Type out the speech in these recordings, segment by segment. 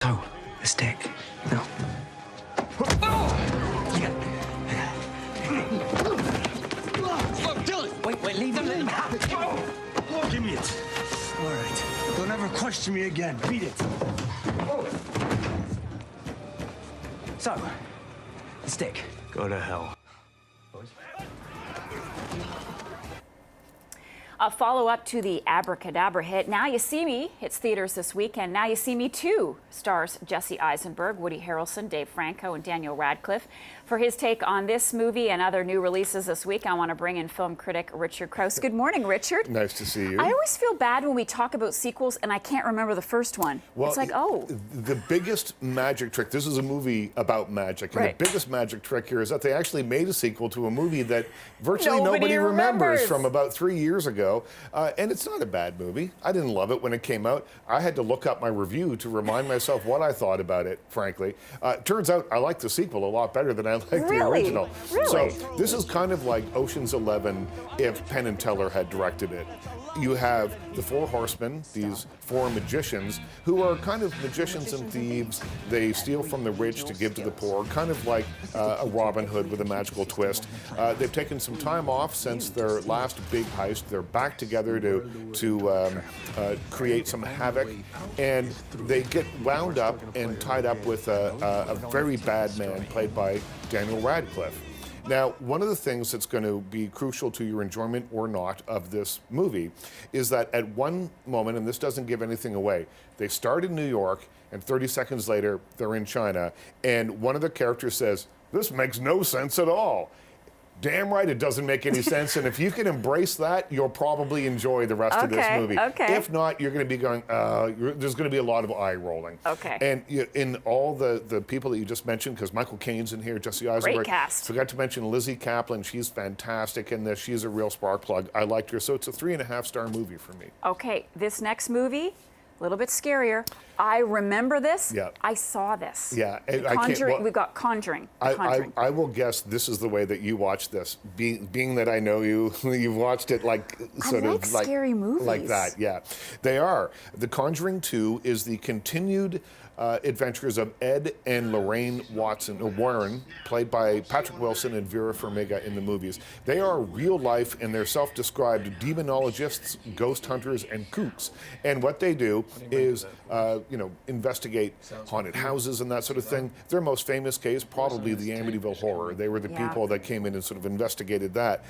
So, the stick. No. Wait, leave him, let him have it. Oh, give me it. All right. Don't ever question me again. Beat it. So, the stick. Go to hell. A follow-up to the abracadabra hit, Now You See Me, hits theaters this weekend. Now You See Me 2 stars Jesse Eisenberg, Woody Harrelson, Dave Franco, and Daniel Radcliffe. For his take on this movie and other new releases this week, I want to bring in film critic Richard Crouse. Good morning, Richard. Nice to see you. I always feel bad when we talk about sequels and I can't remember the first one. Well, it's like, oh. The biggest magic trick, this is a movie about magic, and Right. the biggest magic trick here is that they actually made a sequel to a movie that virtually Nobody nobody remembers remembers. from about 3 years ago. And it's not a bad movie. I didn't love it when it came out. I had to look up my review to remind myself what I thought about it, frankly. Turns out I like the sequel a lot better than I like the Really? original. Really? So this is kind of like Ocean's 11 if Penn and Teller had directed it. You have the four horsemen, these four magicians, who are kind of magicians and thieves. They steal from the rich to give to the poor, kind of like a Robin Hood with a magical twist. They've taken some time off since their last big heist. They're back together to create some havoc, and they get wound up and tied up with a very bad man played by Daniel Radcliffe. Now, one of the things that's going to be crucial to your enjoyment or not of this movie is that at one moment, and this doesn't give anything away, they start in New York, and 30 seconds later, they're in China, and one of the characters says, "This makes no sense at all." Damn right it doesn't make any sense, and if you can embrace that, you'll probably enjoy the rest of this movie. Okay. If not, you're going to be going, there's going to be a lot of eye rolling. Okay. And in all the people that you just mentioned, because Michael Caine's in here, Jesse Eisenberg. Great cast. Forgot to mention Lizzie Kaplan. She's fantastic in this. She's a real spark plug. I liked her. So it's a 3.5-star movie for me. Okay, this next movie, a little bit scarier. I remember this. Yeah. I saw this. Yeah, The I can't- Conjuring. well, We've got Conjuring. The Conjuring. I will guess this is the way that you watch this. Being that I know you, you've watched it like sort like of like scary movies. like that. Yeah, they are. The Conjuring 2 is the continued adventures of Ed and Lorraine Warren, played by Patrick Wilson and Vera Farmiga in the movies. They are real life, and they're self-described demonologists, ghost hunters, and kooks. And what they do is, investigate haunted houses and that sort of thing. Their most famous case, probably the Amityville Horror. They were the people that came in and sort of investigated that.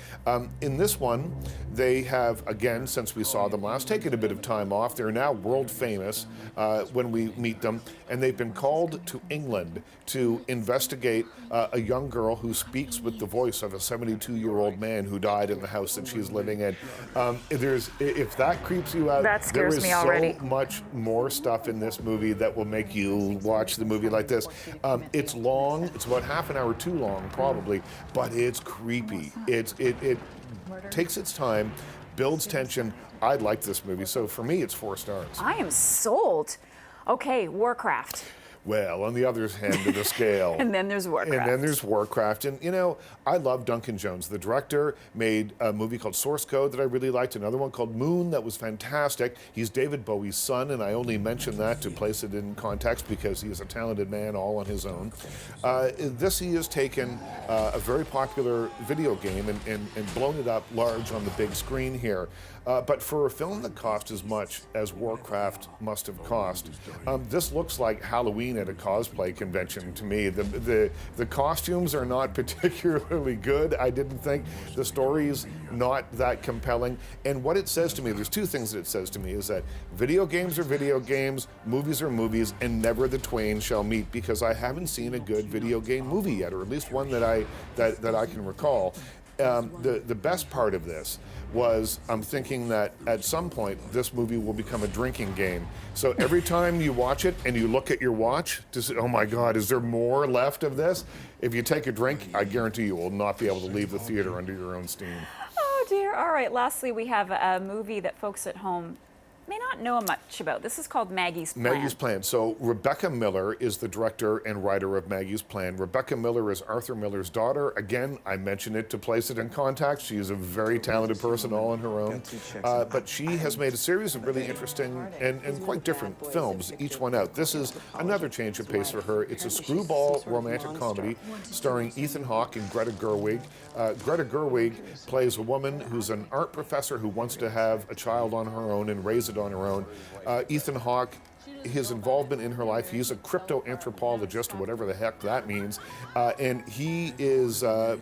In this one, they have, again, since we saw them last, taken a bit of time off. They're now world famous when we meet them. And they've been called to England to investigate a young girl who speaks with the voice of a 72-year-old man who died in the house that she's living in. If that creeps you out, That scares there me is already. so much more stuff in this movie that will make you watch the movie like this. It's long. It's about half an hour too long, probably, but it's creepy. It takes its time, builds tension. I like this movie, so for me, it's 4 stars. I am sold. Okay, Warcraft. Well, on the other hand of the scale. And then there's Warcraft. And then there's Warcraft. And, I love Duncan Jones. The director made a movie called Source Code that I really liked, another one called Moon that was fantastic. He's David Bowie's son, and I only mention that to place it in context because he is a talented man all on his own. He has taken a very popular video game and blown it up large on the big screen here. But for a film that cost as much as Warcraft must have cost, this looks like Halloween at a cosplay convention to me. The costumes are not particularly good, I didn't think. The story's not that compelling. And what it says to me, there's 2 things that it says to me, is that video games are video games, movies are movies, and never the twain shall meet, because I haven't seen a good video game movie yet, or at least one that I can recall. The best part of this was I'm thinking that at some point this movie will become a drinking game. So every time you watch it and you look at your watch to say, oh my God, is there more left of this? If you take a drink, I guarantee you will not be able to leave the theater under your own steam. Oh dear. All right, lastly, we have a movie that folks at home may not know much about. This is called Maggie's Plan. Maggie's Plan. So Rebecca Miller is the director and writer of Maggie's Plan. Rebecca Miller is Arthur Miller's daughter. Again, I mention it to place it in context. She is a very talented person all on her own. But she has made a series of really interesting and quite different films, each one out. This is another change of pace for her. It's a screwball romantic comedy starring Ethan Hawke and Greta Gerwig. Greta Gerwig plays a woman who's an art professor who wants to have a child on her own and raise it on her own. Ethan Hawke, his involvement in her life, he's a crypto-anthropologist, or whatever the heck that means, and he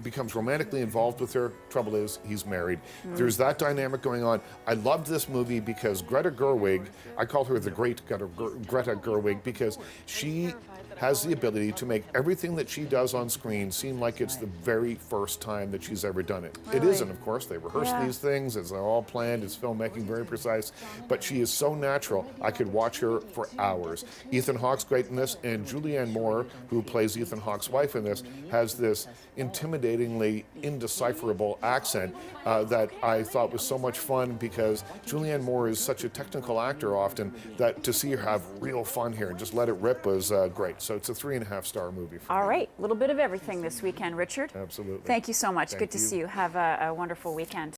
becomes romantically involved with her. Trouble is, he's married. There's that dynamic going on. I loved this movie because Greta Gerwig, I call her the great Greta Gerwig, because she has the ability to make everything that she does on screen seem like it's the very first time that she's ever done it. It isn't, of course. They rehearse these things. It's all planned. It's filmmaking, very precise. But she is so natural. I could watch her for hours. Ethan Hawke's great in this, and Julianne Moore, who plays Ethan Hawke's wife in this, has this intimidatingly indecipherable accent that I thought was so much fun, because Julianne Moore is such a technical actor often that to see her have real fun here and just let it rip was great. So it's a 3.5-star movie for me. All right, a little bit of everything this weekend, Richard. Absolutely. Thank you so much. Thank Good to you. see you. Have a wonderful weekend.